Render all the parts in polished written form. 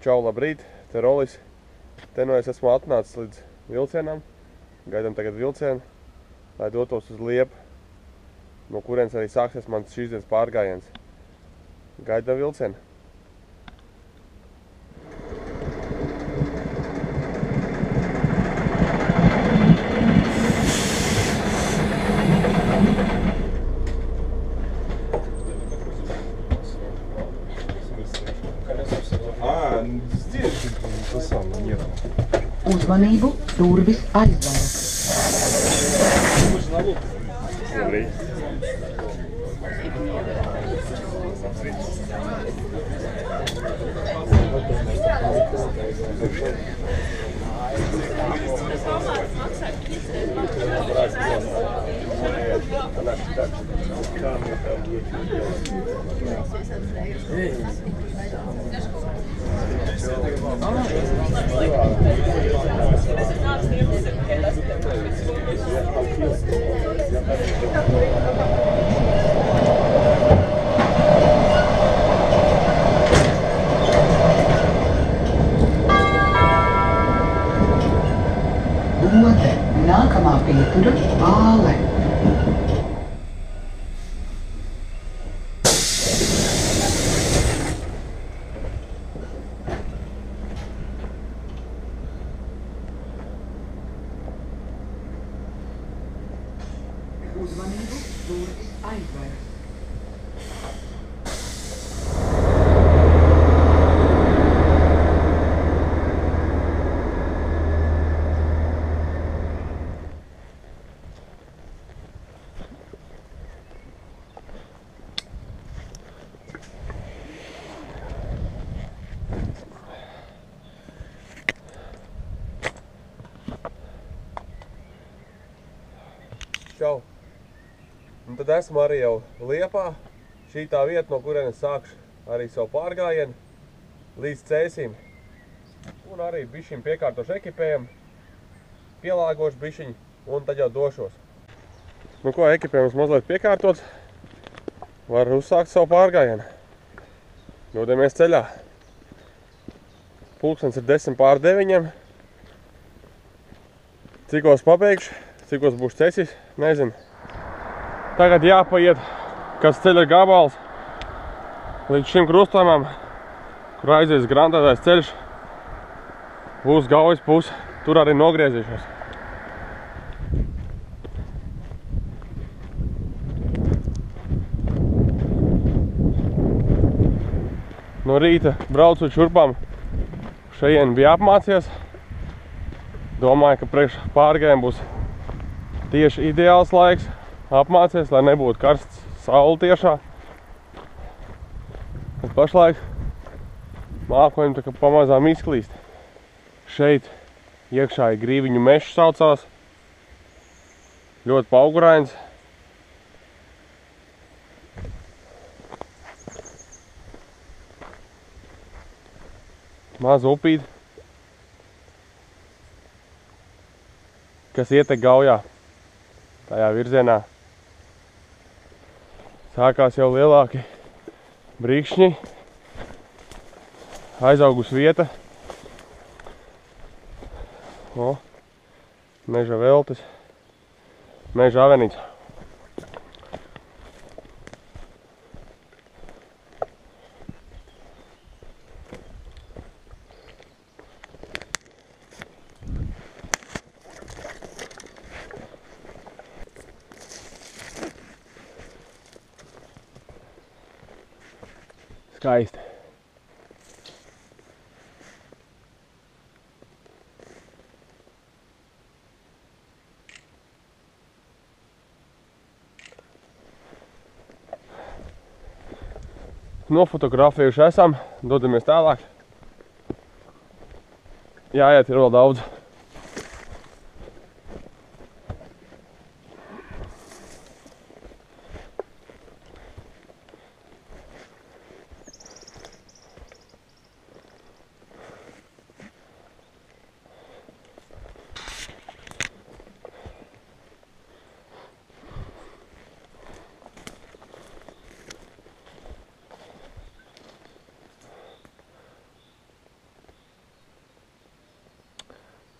Čau, labrīt, te Rolis. Te nu es esmu atnācis līdz vilcienam. Gaidām tagad vilcienu, lai dotos uz Liepu, no kurienes arī sāksies mans šīs dienas pārgājiens. Gaidām vilcienu. Uzmanību, durvis aizveras. Labrīt. Ode, nākamā pietura Vāle. Uzmanību, durvis aizveras. Čau. Un tad esmu arī jau Liepā. Šī tā vieta, no kurienes sākšu arī savu pārgājienu līdz Cēsim. Un arī bišķiņ piekārtošu ekipējumu, pielāgošu bišķiņ un tad jau došos. Nu ko, ekipējums mazliet piekārtots. Var uzsākt savu pārgājienu. Dodamies ceļā. Pulkstens ir 8:50. Cikos pabeigšu, cikos būšu Cēsis, nezinu. Tagad jāpaiet, kas ceļa gabals līdz šim krustojumam, kur aizies grantētais ceļš uz Gaujas pusi. Tur arī nogriezīšos. No rīta braucot šurpām šajien bija apmācies. Domāju, ka priekš pārgājiem būs tieši ideāls laiks. Apmācies, lai nebūtu karsts saule tiešā. Bet pašlaik mākoņi tā kā pamazām izklīst. Šeit iekšā ir Grīviņu mežs saucās. Ļoti paugurains. Maza upīte, kas ietek Gaujā. Tajā virzienā sākās jau lielāki brīkšņi, aizaugus vieta, meža veltis, meža avenīca. Skaisti. Nofotografējuši esam, dodamies tālāk. Jāiet ir vēl daudz.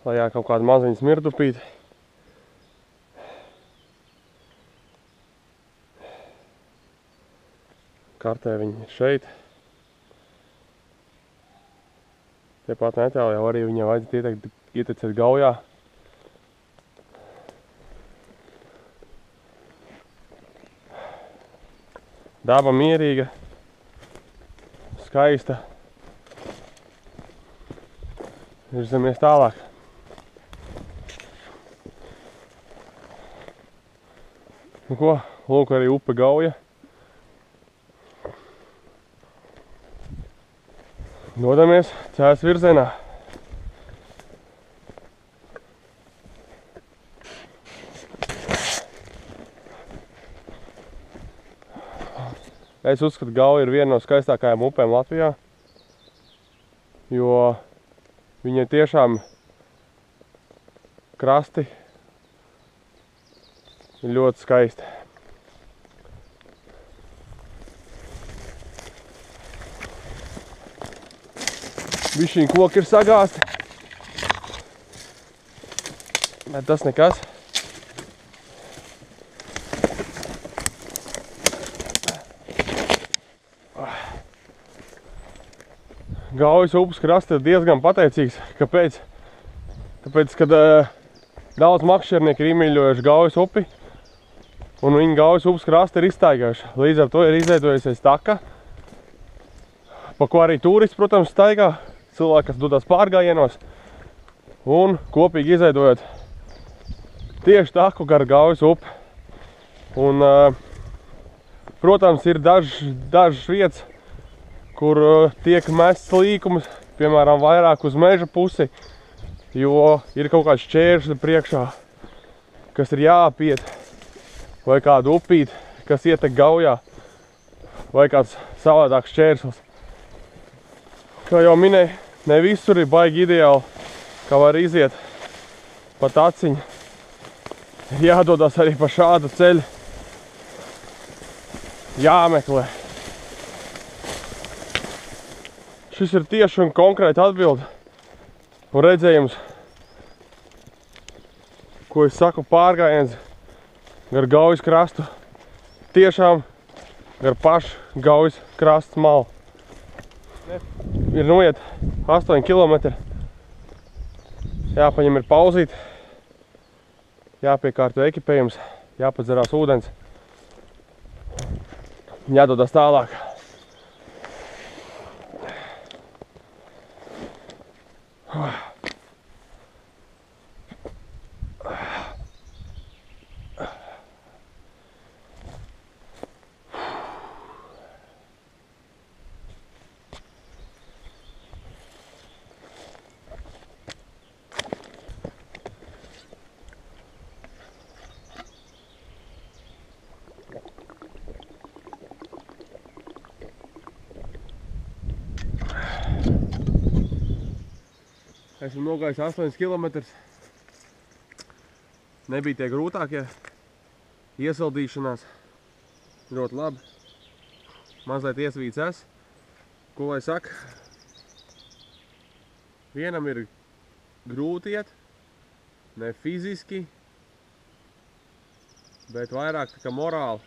Lajā kaut kāda maziņa smirdupīte. Kartē viņi ir šeit. Tepat netālu jau arī viņai vajadzētu ietecēt gaujā. Daba mierīga, skaista. Virzamies tālāk. Nu ko, lūk arī upe Gauja. Dodamies Cēs virzienā. Es uzskatu, Gauja ir viena no skaistākajām upēm Latvijā, jo viņai tiešām krasti ir ļoti skaisti. Bišķiņ koki ir sagāsti, bet tas nekas. Gaujas upes krasts ir diezgan pateicīgs. Kāpēc? Tāpēc, kad daudz makšķernieki ir iemīļojuši Gaujas upi, un viņi Gaujas upes krasti ir izstaigājuši. Līdz ar to ir izveidojusies taka, pa ko arī turisti, protams, staigā. Cilvēki, kas dodas pārgājienos, un kopīgi izveidojot tieši taku gar Gaujas upi. Un, protams, ir dažas vietas, kur tiek mests līkumus, piemēram, vairāk uz meža pusi, jo ir kaut kāds šķēršļi priekšā, kas ir jāapiet, vai kādu upīt, kas ietek Gaujā, vai kāds savādāks šķērslis. Kā jau minēju, ne visur ir baigi ideāli, kā var iziet pa taciņu. Jādodas arī pa šādu ceļu. Jāmeklē. Šis ir tieši un konkrēti atbildi un redzējums, ko es saku pārgājiens gar Gaujas krastu. Tiešām gar pašu Gaujas krastu malu. Ir noiet 8 km. Jāpaņem ir pauzīt, jāpiekārto ekipējums, jāpadzerās ūdens, jādodas tālāk. Esmu nogājis 8 km. Nebija tie grūtākie. Iesaldīšanās ļoti labi. Mazliet iesvīts es. Ko lai saka? Vienam ir grūti iet, ne fiziski, bet vairāk tā kā morāli.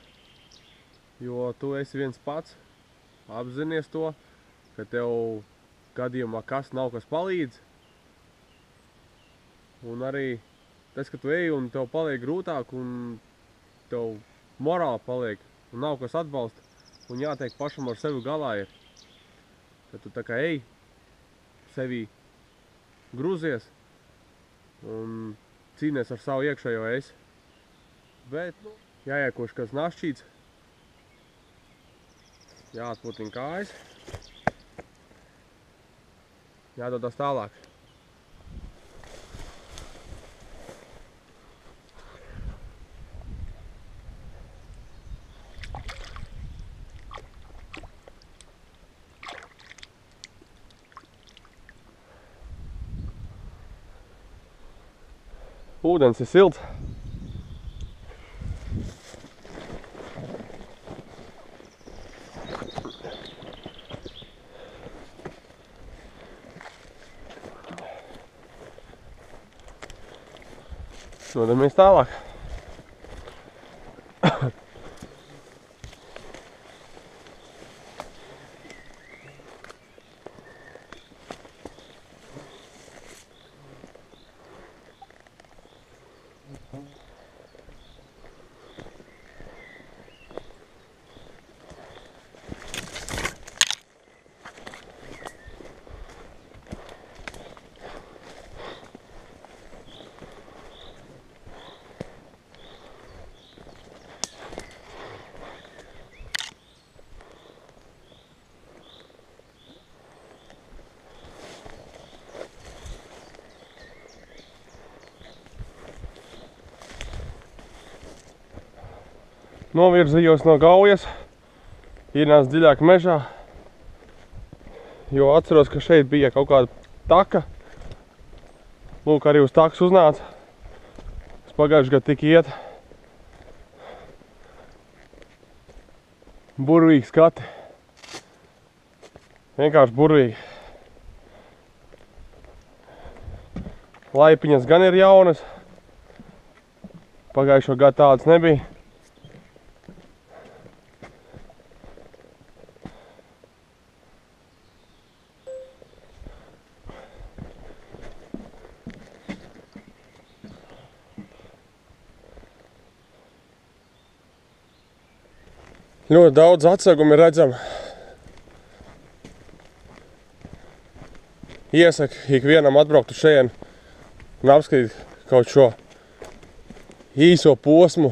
Jo tu esi viens pats, apzinies to, ka tev gadījumā kas nav kas palīdz. Un arī tas, ka tu eji un tev paliek grūtāk un tev morāli paliek un nav kas atbalsta un jātiek pašam ar sevi galā ir. Kad tu tā kā eji, sevi gruzies un cīnies ar savu iekšējo esi. Bet jāiekoš kas našķīts, jāatputina kājas, jādodas tālāk. Ūdens ir silts. Dodamies tālāk. Novirzījos no Gaujas, ienācu dziļāk mežā, jo atceros, ka šeit bija kaut kāda taka. Lūk, arī uz takas uznāca. Es pagājuši gadu tik iet. Burvīgi skati. Vienkārši burvīgi. Laipiņas gan ir jaunas. Pagājušo gadu tādas nebija. Ļoti daudz atsegumu ir redzama. Iesaku ikvienam atbraukt uz šejienu un apskatīt kaut šo īso posmu.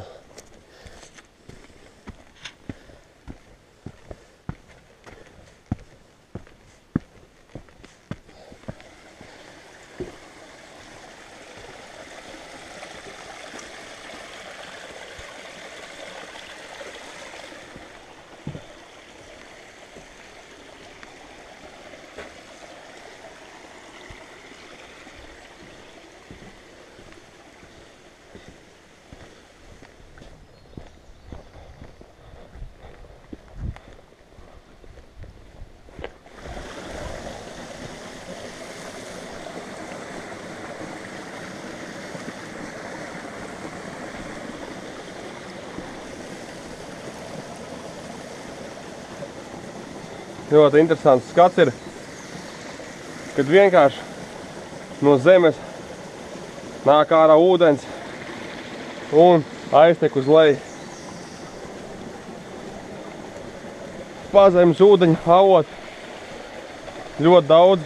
Ļoti interesants skats ir, kad vienkārši no zemes nāk ārā ūdens un aiztek uz leju. Pazemes ūdeņa avot ļoti daudz.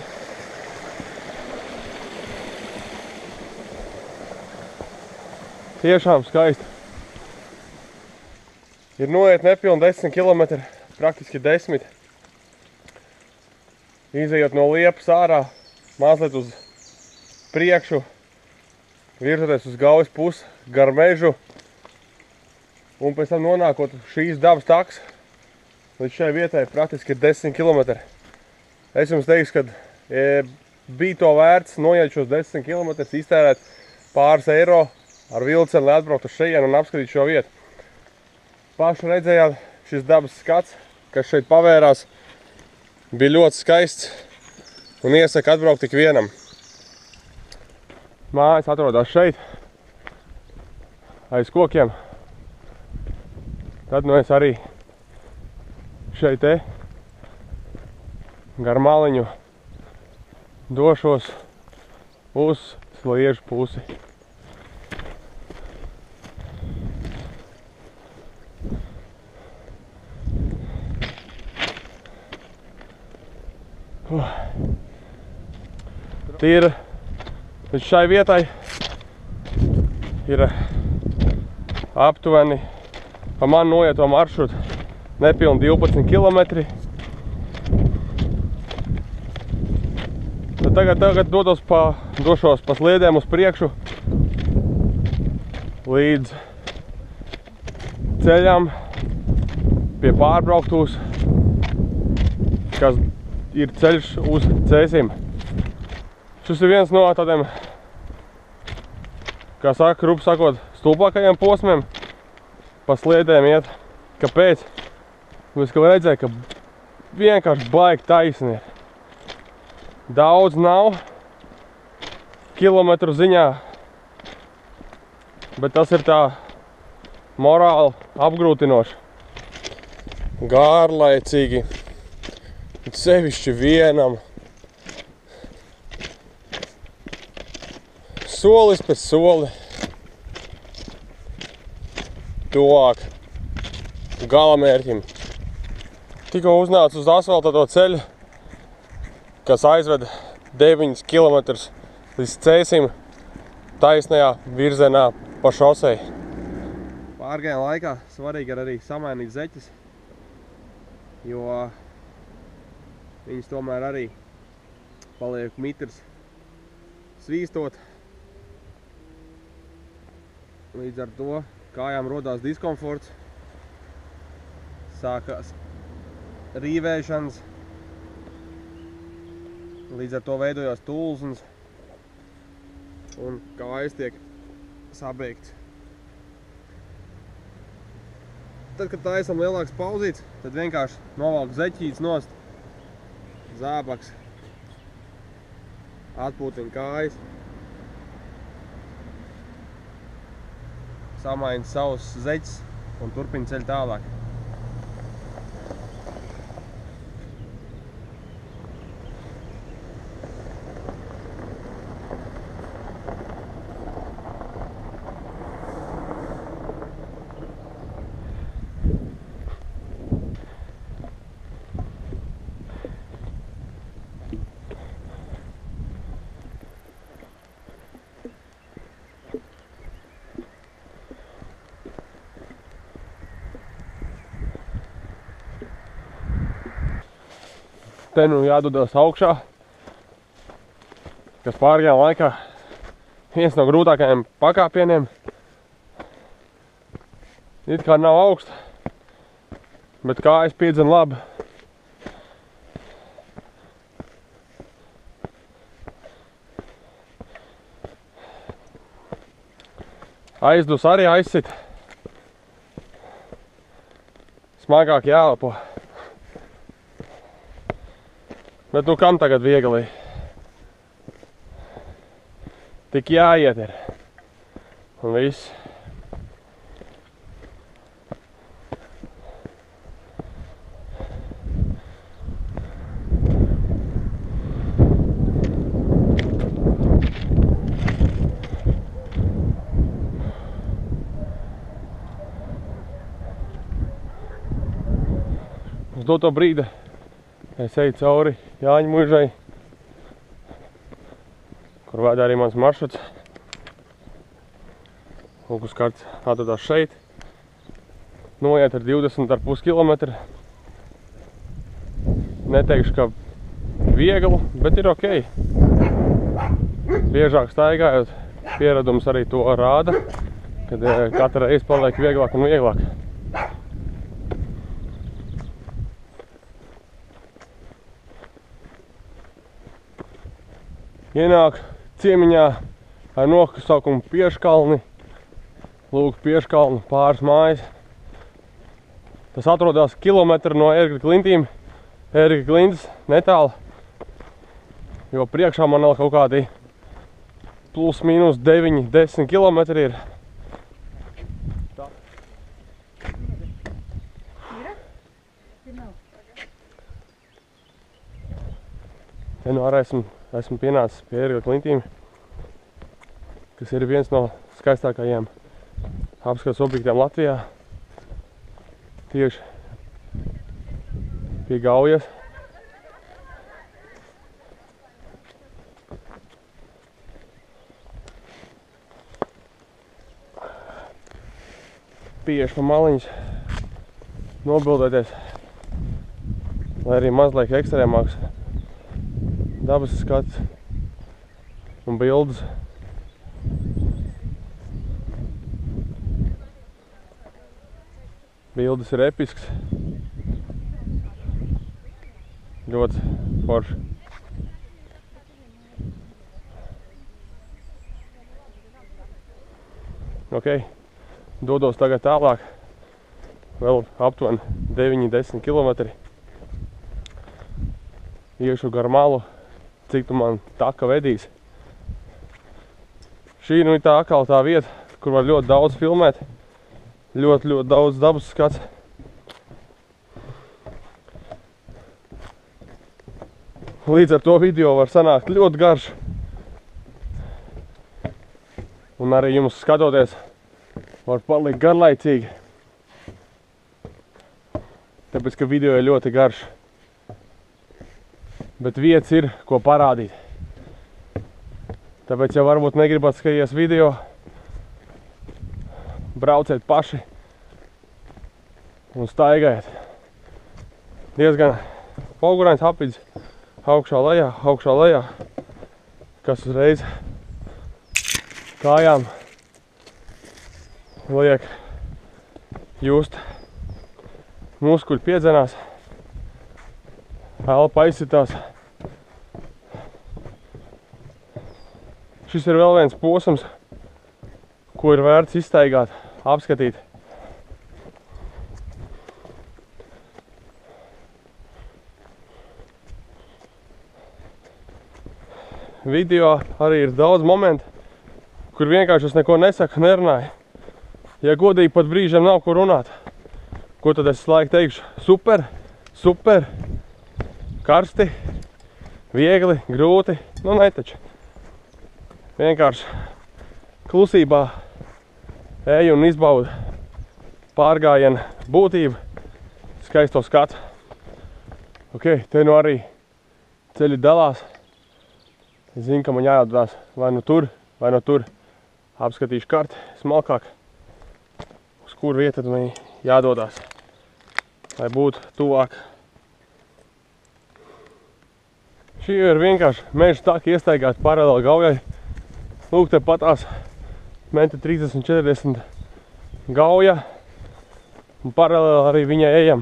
Tiešām skaisti. Ir noiet nepilni 10 km, praktiski 10. Izejot no Liepas ārā, mazliet uz priekšu, virzoties uz Gaujas pusi, gar mežu, un pēc tam nonākot šīs dabas takas, līdz šai vietai praktiski ir 10 km. Es jums teikšu, ka bija to vērts noiet šos 10 km, iztērēt pāris eiro ar vilceni, lai atbraukt uz šejienu un apskatīt šo vietu. Paši redzējāt šis dabas skats, kas šeit pavērās. Bija ļoti skaists un iesaku atbraukt tik vienam. Mājas atrodas šeit, aiz kokiem. Tad nu es arī šeit te gar maliņu došos uz Sliežu pusi. Tīri līdz šai vietai ir aptuveni pa man noieto maršrutu nepilni 12 km. Tagad došos pa sliedēm uz priekšu līdz ceļam pie pārbrauktūs, kas ir ceļš uz Cēsim. Šis ir viens no tādiem, kā saka, rupi sakot, stulpākajiem posmiem. Pa sliedēm iet. Kāpēc? Es kā redzēju, ka vienkārši baigi taisni ir. Daudz nav kilometru ziņā, bet tas ir tā morāli apgrūtinoši. Gārlaicīgi, sevišķi vienam. Solis pēc soli. Tuvāk galamērķim. Tikko uznācu uz asfaltēto ceļu, kas aizved 9 km līdz Cēsim taisnajā virzienā pa šosei. Pārgājiena laikā svarīgi ir arī samainīt zeķes, jo viņas tomēr arī paliek mitrs svīstot. Līdz ar to kājām rodās diskomforts, sākās rīvēšanas, līdz ar to veidojās tulznes un kājas tiek sabeigts. Tad, kad taisam lielāks pauzīts, tad vienkārši novalku zeķītes nost, zābaks, atpūtina kājas, samaina savus zeķes un turpina ceļu tālāk. Te nu jādodas augšā, kas pārgājiena laikā viens no grūtākajiem pakāpieniem. It kā nav augsts, bet kājas piedzina labi. Aizdus arī aizsit. Smagāk jāelpo. Bet nu kam tagad viegli? Tik jāiet ir. Un viss. Uz doto brīdi es eju cauri Jāņu muižai, kur veda arī mans maršruts. Lūkus karts atradās šeit. Noiet ar 20,5 km. Neteikšu, ka viegli, bet ir ok. Biežāk staigājot, pieredums arī to rāda, kad katra reize paliek vieglāk un vieglāk. Ienāk ciemiņā ar nosaukumu Pieškalni. Lūk, Pieškalni, pāris mājas. Tas atrodas kilometru no Ērgļa klintīm. Ērgļa klintis netālu, jo priekšā man vēl kaut kādi plus mīnus 9-10 kilometri ir. Te nu arī esmu pienācis pie Ērgļa klintīm, kas ir viens no skaistākajiem apskates objektiem Latvijā. Tieši pie Gaujas. Pieešu pa maliņas, nobildēties, lai arī mazliet ekstrēmāks dabas skats un bildes. Bildes ir episks. Ļoti forši. Ok, dodos tagad tālāk. Vēl aptuveni 9-10 km. Iešu gar malu, cik tu man taka vedīs. Šī nu ir tā atkal tā vieta, kur var ļoti daudz filmēt. Ļoti daudz dabas skats. Līdz ar to video var sanākt ļoti garš. Un arī jums skatoties var palikt garlaicīgi. Tāpēc, ka video ir ļoti garš. Bet vietas ir, ko parādīt. Tāpēc, ja varbūt negribat skatīties video, brauciet paši un staigājiet. Diezgan augurains apvidus, augšā lejā, kas uzreiz kājām liek just muskuļi piedzenās, elpa aizsitās. Šis ir vēl viens posms, ko ir vērts izstaigāt, apskatīt. Video arī ir daudz momentu, kur vienkārši es neko nesaku, nerunāju. Ja godīgi pat brīžiem nav ko runāt, ko tad es laiku teikšu? Super, karsti, viegli, grūti, nu netaču. Vienkārši klusībā eju un izbaudu pārgājienu būtību, skaisto skatu. Ok, te nu arī ceļi dalās. Es zinu, ka man jāatdās vai nu tur. Apskatīšu karti smalkāk, uz kur vieta man jādodās, lai būtu tuvāk. Šī ir vienkārši meža taka iestaigāta paralēli gaujai. Lūk, te patās menti 30-40 gauja, un paralēli arī viņai ejam.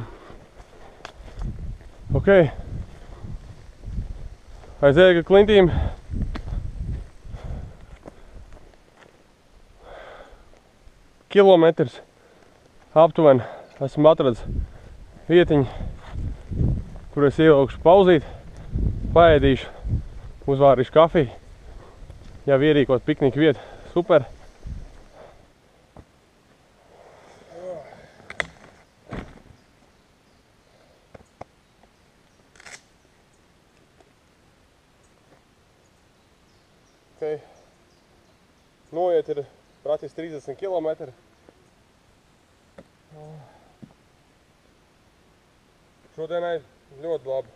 Ok. Aiz ēga klintīm kilometrs aptuveni esmu atradis vietiņu, kur es ievilkšu pauzīt, paēdīšu, uzvārīšu kafiju, jau ierīkot pikniku vietu. Super! Okay. Noiet ir praktiski 30 km. Šodienai ļoti labi.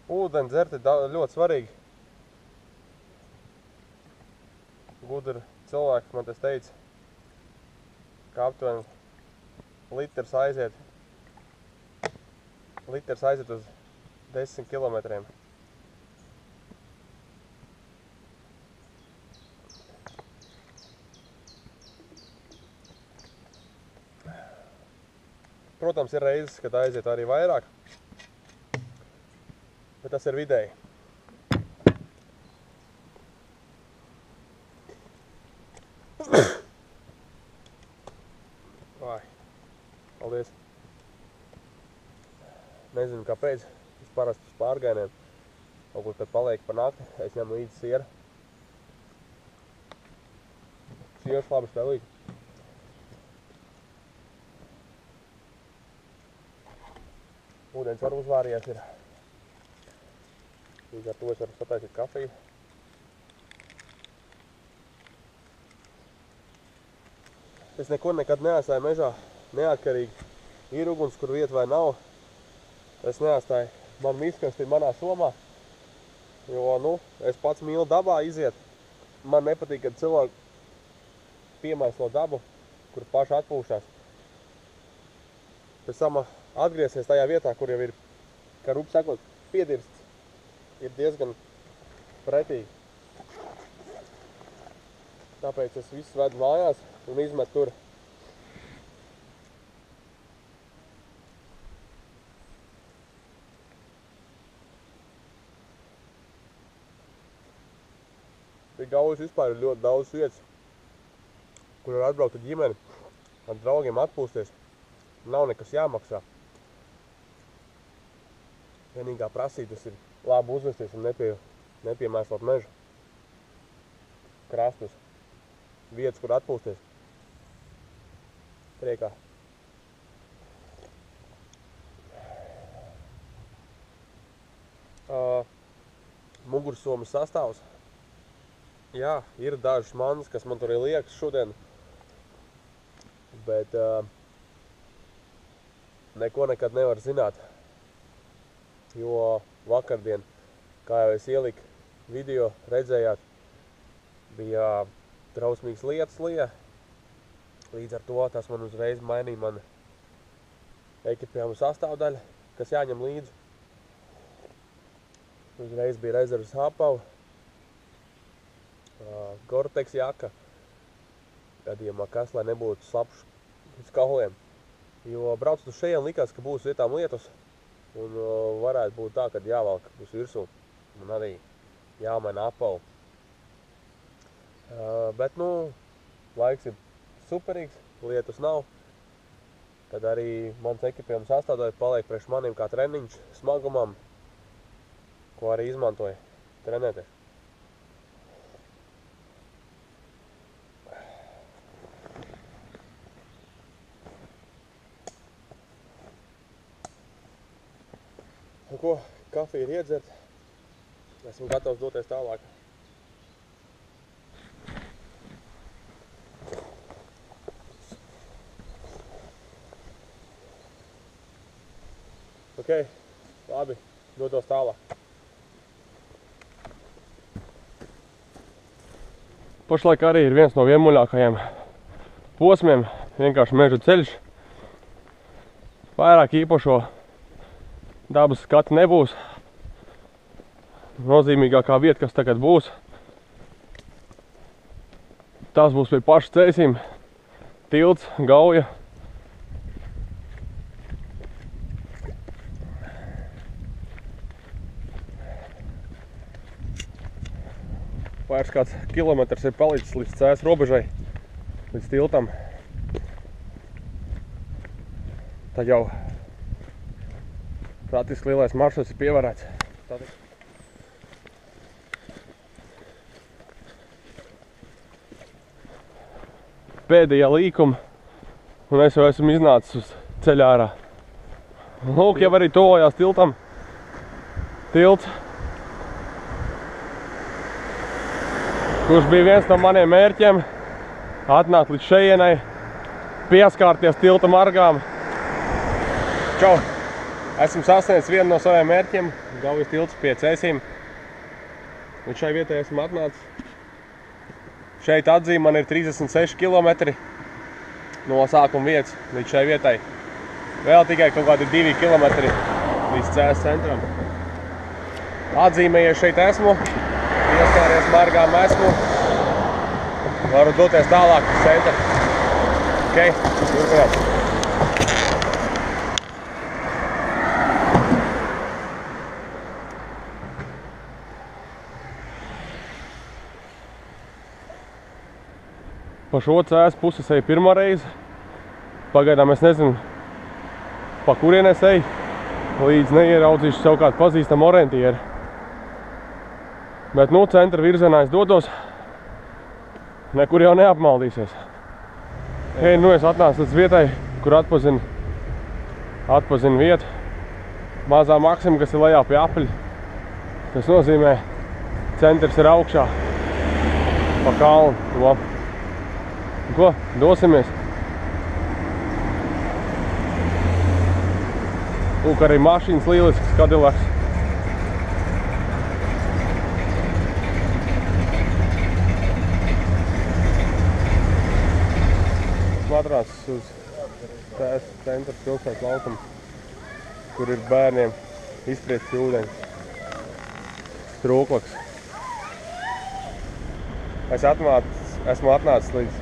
Ūdeni dzert ir ļoti svarīgi. Gudri cilvēki man tas teica, ka aptuveni litrs aiziet uz 10 kilometriem. Protams, ir reizes, kad aiziet arī vairāk, bet tas ir vidēji. Vai, paldies. Nezinu, kāpēc. Es parasti uz pārgājieniem, kaut kur kad paliek par nakti, es ņemu līdzi sieru. Sieras labi spēlīgi. Ūdens var uzvārījies ir. Līdz ar to es varu sataisīt kafiju. Es nekad neatstāju mežā neatkarīgi. Ir uguns, kur vieta vai nav. Es neatstāju. Man miskasti ir manā somā. Jo, es pats mīlu dabā iziet. Man nepatīk, kad cilvēki piemaislo dabu, kur paši atpūšās. Pēc tam atgriezties tajā vietā, kur jau ir, kā rūp sakot, piedirsts. Ir diezgan pretīgi. Tāpēc es visu vedu mājās un izmetu tur. Pie Gaujas vispār ir ļoti daudz vietas, kur var atbraukt ar ģimeni, ar draugiem atpūsties. Nav nekas jāmaksā. Vienīgā prasītas ir labi uzvesties un nepiemēslot mežu. Krastus. Vietas, kur atpūsties. Priekā. Mugursomas sastāvs. Jā, ir dažas manas, kas man tur ir liekas šodien. Bet neko nekad nevar zināt. Jo vakardien, kā jau es ieliku video, redzējāt, bija trausmīgs lietus lija. Līdz ar to tas man uzreiz mainīja man ekipējuma sastāvdaļa, kas jāņem līdzi. Uzreiz bija rezerves apava, Gore-Tex jaka, gadījumā kas, lai nebūtu slapš uz kauliem. Jo braucot uz šejien likās, ka būs vietām lietus, un varētu būt tā, kad jāvalk uz virsū, un arī jāmaina apava. Bet, laiks ir superīgs, lietus nav. Tad arī mans ekipējuma sastāvdaļa paliek priekš maniem kā treniņš smagumam, ko arī izmantoju trenēties. Nu ko, kafija ir iedzert. Esmu gatavs doties tālāk. Ok, labi, dotos tālāk. Pašlaik arī ir viens no vienmuļākajiem posmiem, vienkārši meža ceļš. Vairāk īpašo dabas skati nebūs. Nozīmīgākā vieta, kas tagad būs, tas būs pie paša cēsīm, tilts, Gauja. Vairs kāds kilometrs ir palicis līdz Cēs robežai, līdz tiltam. Tad jau praktiski lielais maršruts ir pievarēts. Pēdējā līkuma, un es jau esmu iznācis uz ceļā ārā. Lūk, jau arī tojās tiltam. Tilts. Kurš bija viens no maniem mērķiem, atnākt līdz šejienai, pieskārties tilta margām. Čau! Esmu sasniedzis vienu no saviem mērķiem, Gaujas tilts pie Cēsīm. Līdz šai vietai esmu atnācis. Šeit atzīme man ir 36 km no sākuma vietas līdz šai vietai. Vēl tikai kaut kādi 2 km līdz Cēs centram. Atzīmējies šeit esmu. Ieskāries margām esmu. Varu doties tālāk uz centru. Ok, turpināt. Pa šo Cēs pusi es eju pirmā reize. Pagaidām es nezinu, pa kurien es eju, līdz neieraudzīšu sev kādu pazīstamu orientieru. Bet, centra virzienā es dodos, nekur jau neapmaldīsies. Es atnācu līdz vietai, kur atpazinu vietu. Mazā Maksima, kas ir lejā pie apļa. Tas nozīmē, centrs ir augšā pa kalnu. Ko? Dosimies. Lūk, arī mašīnas lielisks Cadillacs. Atrācis uz Cēs centra pilsētas laukumu, kur ir bērniem izspriests ūdeņš. Strūklaks. Esmu atnācis līdz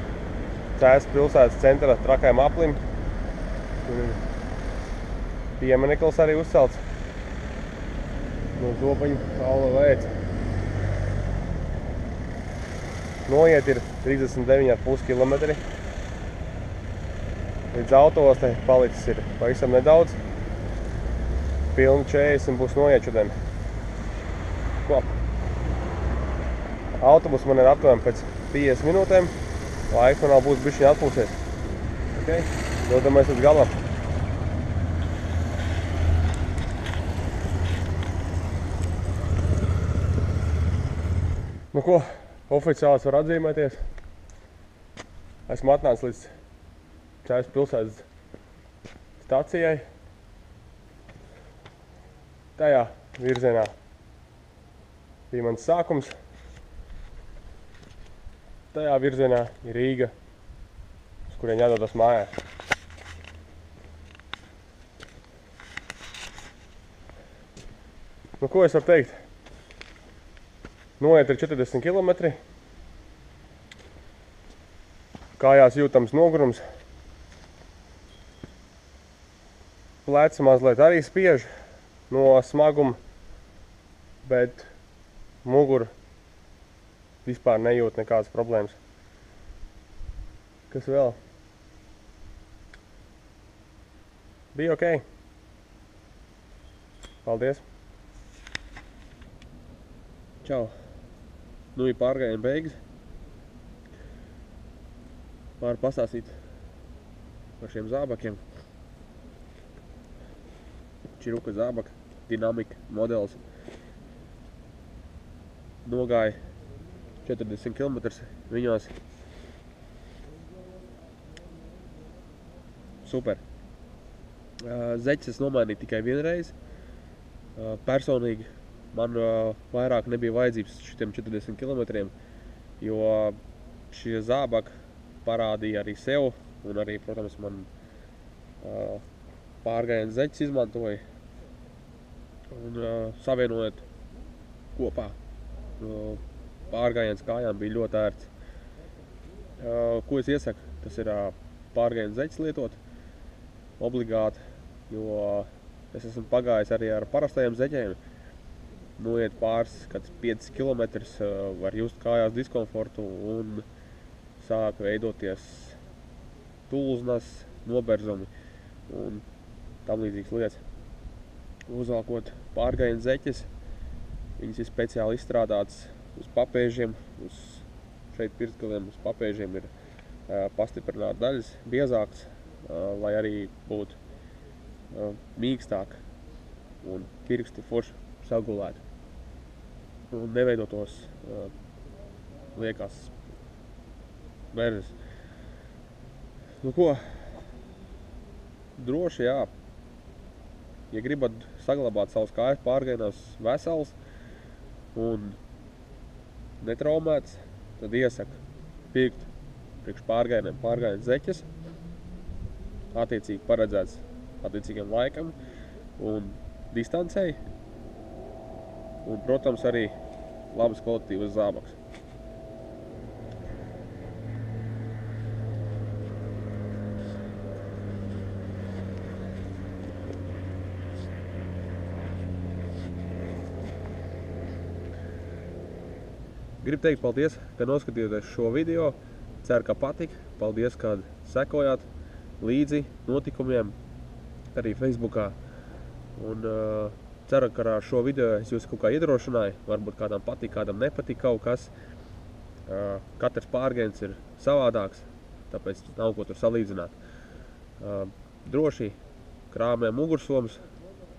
Cēs pilsētas centra trakajam aplim. Tur ir piemineklis arī uzcelts no Zobaņu kaula veica. noiet ir 39,5 km. Līdz autoostei palicis ir pavisam nedaudz. Pilni 40 būs noiet šodien. Ko? Autobus man ir aptuveni pēc 50 minūtēm. Laiks man vēl būs bišķiņ atpūsies. Okay? Dodamies līdz galam. Nu ko, oficiāls var atzīmēties. Esmu atnācis līdz Čaipas pilsētas stacijai. Tajā virzienā bija mans sākums. Tajā virzienā ir Rīga, uz kurien jādodas mājās. Nu ko es varu teikt? Noiet ir 40 km. Kājās jūtams nogurums. Pleci mazliet arī spiež no smaguma, bet mugura vispār nejūt nekādas problēmas. Kas vēl? Bija ok. Paldies. Čau. Nu ir pārgājiena beigas. Varu pastāstīt par šiem zābakiem. Čiruka zābaka, dinamika modelis. Nogāja 40 km viņos. Super. Zeķes es nomainīju tikai vienreiz. Personīgi man vairāk nebija vajadzības šitiem 40 km, jo šie zābaki parādīja arī sev, un arī, protams, man pārgājiena zeķes izmantoja, un savienojot kopā. Pārgājiens kājām bija ļoti ērts. Ko es iesaku? Tas ir pārgājiena zeķes lietot obligāti, jo es esmu pagājis arī ar parastajiem zeķiem. Noiet pāris, kad 5 km var just kājās diskomfortu un sāk veidoties tulznas, noberzumi un tam līdzīgas lietas. Uzvalkot pārgājiena zeķes, viņas ir speciāli izstrādātas uz papēžiem, uz šeit pirkstgaliem uz papēžiem ir pastiprināta daļas, biezāks, lai arī būtu mīkstāk un pirksti forši sagulētu. Un neveidotos liekas verzes. Nu ko, droši jā, ja gribat saglabāt savus kājas pārgājienās vesels un netraumēts, tad iesaku pirkt priekš pārgājieniem pārgājiena zeķes, attiecīgi paredzēts attiecīgiem laikam un distancei. Un, protams, arī labas kvalitātes zābaks. Gribu teikt paldies, ka noskatījāties šo video. Ceru, ka patika. Paldies, ka sekojāt līdzi notikumiem arī Facebookā. Un ceru, ka ar šo video es jūs kaut kā iedrošināju. Varbūt kādam patīk, kādam nepatīk kaut kas. Katrs pārgājiens ir savādāks, tāpēc nav ko tur salīdzināt. Droši krāmējam mugursomus,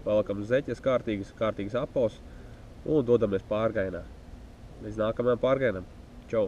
valkam zeķes kārtīgas apaus un dodamies pārgājienā. Līdz nākamajam pārgājienam. Čau!